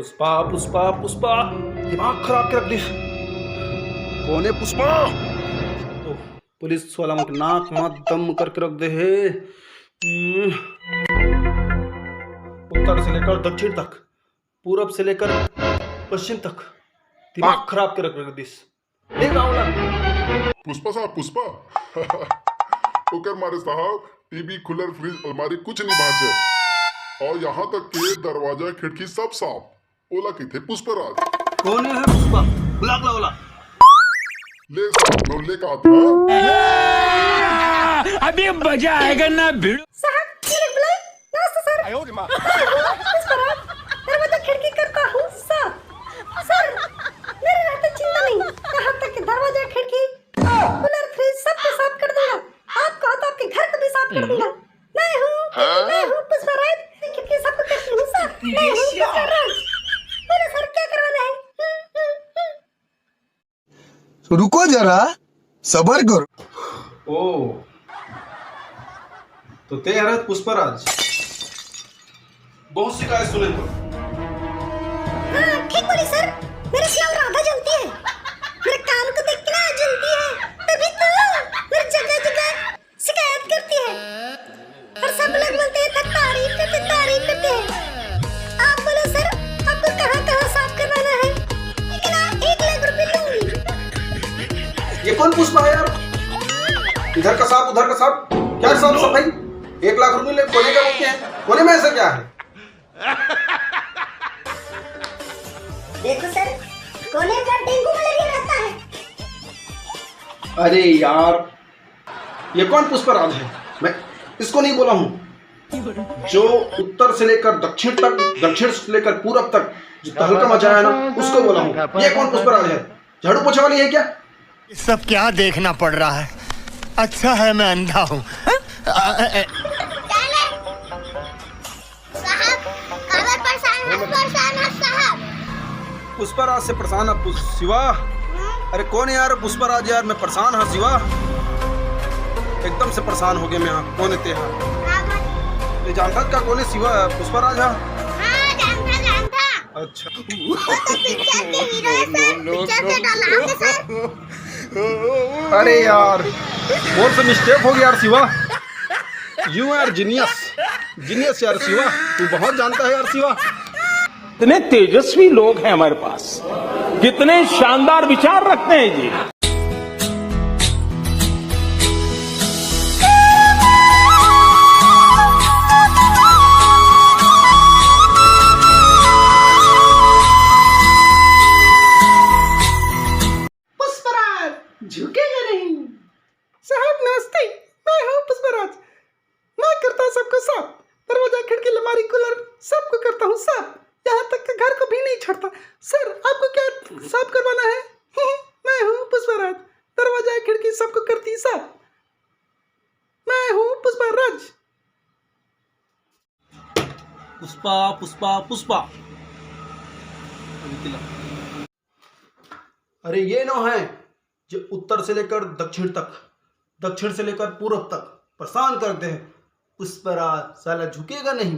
पुष्पा पुष्पा पुष्पा, दिमाग खराब के रख दी। कौन है पुष्पा? ओह, पुलिस वाला मुझे नाक मत दम करके रख दे है। उत्तर से लेकर दक्षिण तक, पूरब से लेकर पश्चिम तक, दिमाग खराब के रख दी। पुष्पा साहब पुष्पा ओकर मारे साहब टीवी कूलर फ्रिज अलमारी कुछ नहीं बाचे और यहाँ तक के दरवाजा खिड़की सब साफ। ओला की थे पुष्पराज। कौन है पुष्पा? बुला ओला। ले साहब नौले का था। अभी मजा आएगा ना भिड़। साहब ये बुलाए। नमस्ते सर। आयो रे माँ। पुष्पराज दरवाजा खिड़की करता हूँ साहब। सर मेरे रहते चिंता नहीं, यहाँ तक कि दरवाजा खिड़की कूलर फ्रिज सब को साफ कर दूंगा। आपको तो आपके घर को भी साफ कर दूंगा। मैं हूँ पुष्पराज, खिड़की सब को करती हूँ सर। मैं हूँ पुष्पराज। बोलो सर क्या करवाना है? रुको जरा, सबर करो। ओ तो ते हरत पुष्पराज, बहुत शिकायत सुने तो। हाँ ठीक बोली सर, मेरे से राधा जलती है, मेरे काम को देख के ना जलती है, तभी तो मेरी जगह जगह शिकायत करती है और सब लोग बोलते हैं तारीफ करते हैं। आप बोलो सर आपको कहाँ साफ करवाना है, लेकिन आप 1 लाख रुपए लूंगी। ये कौन पुष्पा है यार? इधर का साफ उधर का साफ, क्या साफ सफाई? 1 लाख रुपए ले कोने का बोलते हैं, कोने में ऐसा क्या है? देखो सर कोने पर डेंगू मलेरिया रहता है। अरे यार ये कौन पुष्पराज है? मैं इसको नहीं बोला हूँ। जो उत्तर से लेकर दक्षिण तक, दक्षिण से लेकर पूरब तक जो तहलका मचाया ना, उसको बोला हूँ। ये कौन पुष्पराज है? झाड़ू पोछे वाली है क्या? सब क्या देखना पड़ रहा है? अच्छा है मैं अंधा हूँ। पुष्पराज से परेशान है शिवा? अरे कौन है यार पुष्पराज? यार मैं परेशान हाँ शिवा, एकदम से परेशान हो गया मैं। यहाँ कौन है ते? ये जानता का कौन है शिवा? पुष्पराज हाँ अच्छा। अरे यार और से मिस्टेक हो गया यार शिवा। यू आर जीनियस यार शिवा, तू बहुत जानता है यार शिवा। कितने तेजस्वी लोग हैं हमारे पास, कितने शानदार विचार रखते हैं जी। पुष्पराज झुकेगा नहीं। साहब नमस्ते, मैं हूँ पुष्पराज। मैं करता हूँ सबको साफ, दरवाजा खिड़की अलमारी कूलर सबको करता हूँ साफ, यहाँ तक कि घर को भी नहीं छोड़ता। सर आपको क्या साफ करवाना है? मैं हूँ पुष्पराज, दरवाजा खिड़की सबको करती साफ। मैं हूँ पुष्पराज। पुष्पा पुष्पा पुष्पा। अरे ये नो है जो उत्तर से लेकर दक्षिण तक, दक्षिण से लेकर पूरब तक परेशान करते हैं। पुष्पराज साला झुकेगा नहीं।